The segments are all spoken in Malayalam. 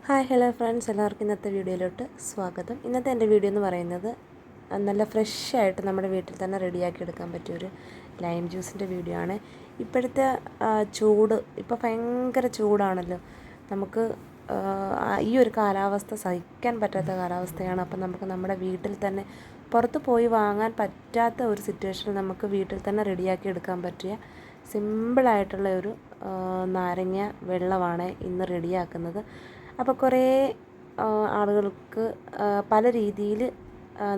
ഹായ് ഹലോ ഫ്രണ്ട്സ്, എല്ലാവർക്കും ഇന്നത്തെ വീഡിയോയിലോട്ട് സ്വാഗതം. ഇന്നത്തെ എൻ്റെ വീഡിയോ എന്ന് പറയുന്നത് നല്ല ഫ്രഷ് ആയിട്ട് നമ്മുടെ വീട്ടിൽ തന്നെ റെഡിയാക്കി എടുക്കാൻ പറ്റിയൊരു ലൈം ജ്യൂസിൻ്റെ വീഡിയോ ആണ്. ഇപ്പോഴത്തെ ചൂട് ഇപ്പോൾ ഭയങ്കര ചൂടാണല്ലോ. നമുക്ക് ഈ ഒരു കാലാവസ്ഥ സഹിക്കാൻ പറ്റാത്ത കാലാവസ്ഥയാണ്. അപ്പം നമുക്ക് നമ്മുടെ വീട്ടിൽ തന്നെ പുറത്ത് പോയി വാങ്ങാൻ പറ്റാത്ത ഒരു സിറ്റുവേഷനിൽ നമുക്ക് വീട്ടിൽ തന്നെ റെഡിയാക്കി എടുക്കാൻ പറ്റിയ സിമ്പിളായിട്ടുള്ള ഒരു നാരങ്ങ വെള്ളമാണ് ഇന്ന് റെഡിയാക്കുന്നത്. അപ്പോൾ കുറേ ആളുകൾക്ക് പല രീതിയിൽ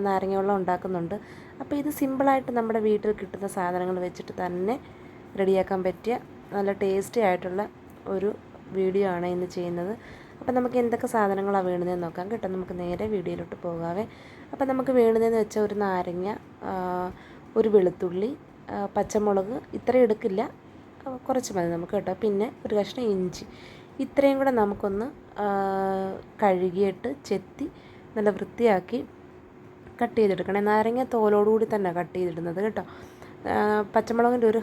നാരങ്ങ വെള്ളം ഉണ്ടാക്കുന്നുണ്ട്. അപ്പോൾ ഇത് സിമ്പിളായിട്ട് നമ്മുടെ വീട്ടിൽ കിട്ടുന്ന സാധനങ്ങൾ വെച്ചിട്ട് തന്നെ റെഡിയാക്കാൻ പറ്റിയ നല്ല ടേസ്റ്റി ആയിട്ടുള്ള ഒരു വീഡിയോ ആണ് ഇന്ന് ചെയ്യുന്നത്. അപ്പോൾ നമുക്ക് എന്തൊക്കെ സാധനങ്ങളാണ് വേണ്ടതെന്ന് നോക്കാം കേട്ടോ. നമുക്ക് നേരെ വീഡിയോയിലോട്ട് പോകാവേ. അപ്പോൾ നമുക്ക് വേണ്ടതെന്ന് വെച്ചാൽ ഒരു നാരങ്ങ, ഒരു വെളുത്തുള്ളി, പച്ചമുളക് ഇത്രയും എടുക്കില്ല, കുറച്ച് മതി നമുക്ക് കേട്ടോ. പിന്നെ ഒരു കഷ്ണം ഇഞ്ചി. ഇത്രയും കൂടെ നമുക്കൊന്ന് കഴുകിയിട്ട് ചെത്തി നല്ല വൃത്തിയാക്കി കട്ട് ചെയ്തെടുക്കണം. നാരങ്ങ തോലോടുകൂടി തന്നെ കട്ട് ചെയ്തിടുന്നത് കേട്ടോ. പച്ചമുളകിൻ്റെ ഒരു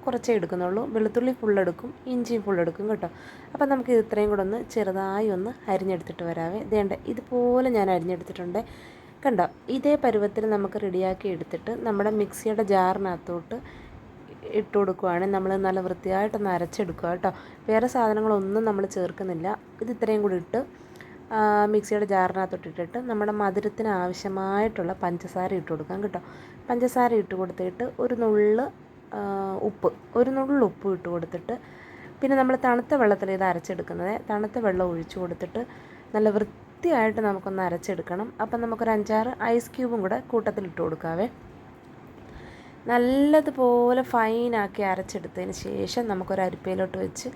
കുറച്ചേ എടുക്കുന്നുള്ളൂ. വെളുത്തുള്ളി ഫുള്ളെടുക്കും, ഇഞ്ചിയും ഫുള്ളെടുക്കും കേട്ടോ. അപ്പം നമുക്ക് ഇത് ഇത്രയും കൂടെ ഒന്ന് ചെറുതായി ഒന്ന് അരിഞ്ഞെടുത്തിട്ട് വരാവേ. ഇതേണ്ട ഇതുപോലെ ഞാൻ അരിഞ്ഞെടുത്തിട്ടുണ്ട് കണ്ടോ. ഇതേ പരുവത്തിൽ നമുക്ക് റെഡിയാക്കി എടുത്തിട്ട് നമ്മുടെ മിക്സിയുടെ ജാറിനകത്തോട്ട് ഇട്ട് കൊടുക്കുകയാണ്. നമ്മൾ നല്ല വൃത്തിയായിട്ടൊന്ന് അരച്ചെടുക്കുക കേട്ടോ. വേറെ സാധനങ്ങളൊന്നും നമ്മൾ ചേർക്കുന്നില്ല. ഇത് ഇത്രയും കൂടി ഇട്ട് മിക്സിയുടെ ജാറിനകത്തോട്ടിട്ടിട്ട് നമ്മുടെ മധുരത്തിന് ആവശ്യമായിട്ടുള്ള പഞ്ചസാര ഇട്ട് കൊടുക്കാം കേട്ടോ. പഞ്ചസാര ഇട്ട് കൊടുത്തിട്ട് ഒരു നുള്ള് ഉപ്പ് ഇട്ട് കൊടുത്തിട്ട് പിന്നെ നമ്മൾ തണുത്ത വെള്ളത്തിൽ ഇത് അരച്ചെടുക്കുന്നത്. തണുത്ത വെള്ളം ഒഴിച്ചു കൊടുത്തിട്ട് നല്ല വൃത്തിയായിട്ട് നമുക്കൊന്ന് അരച്ചെടുക്കണം. അപ്പം നമുക്കൊരു 5-6 ഐസ് ക്യൂബും കൂടെ കൂട്ടത്തിൽ ഇട്ട് കൊടുക്കാവേ. നല്ലതുപോലെ ഫൈനാക്കി അരച്ചെടുത്തതിന് ശേഷം നമുക്കൊരു അരിപ്പയിലോട്ട് വെച്ച്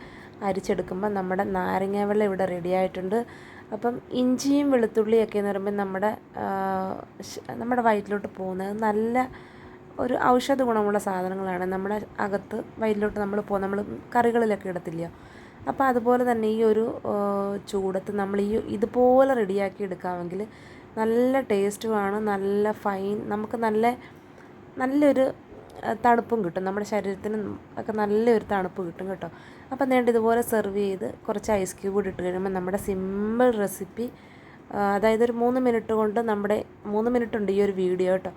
അരിച്ചെടുക്കുമ്പോൾ നമ്മുടെ നാരങ്ങ വെള്ളം ഇവിടെ റെഡി ആയിട്ടുണ്ട്. അപ്പം ഇഞ്ചിയും വെളുത്തുള്ളിയൊക്കെ എന്ന് പറയുമ്പോൾ നമ്മുടെ വയറ്റിലോട്ട് പോകുന്നത് നല്ല ഒരു ഔഷധ ഗുണമുള്ള സാധനങ്ങളാണ്. നമ്മുടെ അകത്ത് വയറ്റിലോട്ട് നമ്മൾ കറികളിലൊക്കെ ഇടത്തില്ലയോ. അപ്പോൾ അതുപോലെ തന്നെ ഈ ഒരു ചൂടത്ത് നമ്മൾ ഇതുപോലെ റെഡിയാക്കി എടുക്കാമെങ്കിൽ നല്ല ടേസ്റ്റുമാണ്. നല്ല ഫൈൻ, നമുക്ക് നല്ലൊരു തണുപ്പും കിട്ടും. നമ്മുടെ ശരീരത്തിന് ഒക്കെ നല്ലൊരു തണുപ്പ് കിട്ടും കേട്ടോ. അപ്പം നേണ്ട ഇതുപോലെ സെർവ് ചെയ്ത് കുറച്ച് ഐസ് ക്യൂബ് കൂടി ഇട്ട് കഴിയുമ്പോൾ നമ്മുടെ സിമ്പിൾ റെസിപ്പി, അതായത് ഒരു 3 മിനിറ്റ് കൊണ്ട് 3 മിനിറ്റ് ഉണ്ട് ഈ ഒരു വീഡിയോ കേട്ടോ.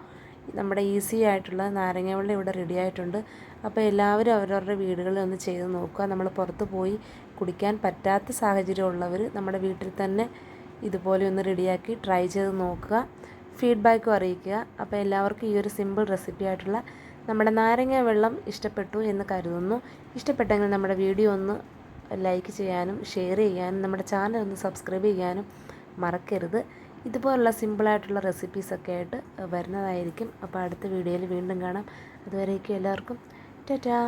നമ്മുടെ ഈസി ആയിട്ടുള്ള നാരങ്ങ വെള്ളം ഇവിടെ റെഡി ആയിട്ടുണ്ട്. അപ്പോൾ എല്ലാവരും അവരവരുടെ വീടുകളിൽ ഒന്ന് ചെയ്ത് നോക്കുക. നമ്മൾ പുറത്ത് പോയി കുടിക്കാൻ പറ്റാത്ത സാഹചര്യമുള്ളവർ നമ്മുടെ വീട്ടിൽ തന്നെ ഇതുപോലെ ഒന്ന് റെഡിയാക്കി ട്രൈ ചെയ്ത് നോക്കുക. ഫീഡ്ബാക്കും അറിയിക്കുക. അപ്പോൾ എല്ലാവർക്കും ഈ ഒരു സിമ്പിൾ റെസിപ്പി ആയിട്ടുള്ള നമ്മുടെ നാരങ്ങ വെള്ളം ഇഷ്ടപ്പെട്ടു എന്ന് കരുതുന്നു. ഇഷ്ടപ്പെട്ടെങ്കിൽ നമ്മുടെ വീഡിയോ ഒന്ന് ലൈക്ക് ചെയ്യാനും ഷെയർ ചെയ്യാനും നമ്മുടെ ചാനൽ ഒന്ന് സബ്സ്ക്രൈബ് ചെയ്യാനും മറക്കരുത്. ഇതുപോലുള്ള സിമ്പിളായിട്ടുള്ള റെസിപ്പീസൊക്കെ ആയിട്ട് വരുന്നതായിരിക്കും. അപ്പോൾ അടുത്ത വീഡിയോയിൽ വീണ്ടും കാണാം. അതുവരേക്കും എല്ലാവർക്കും ടാറ്റാ.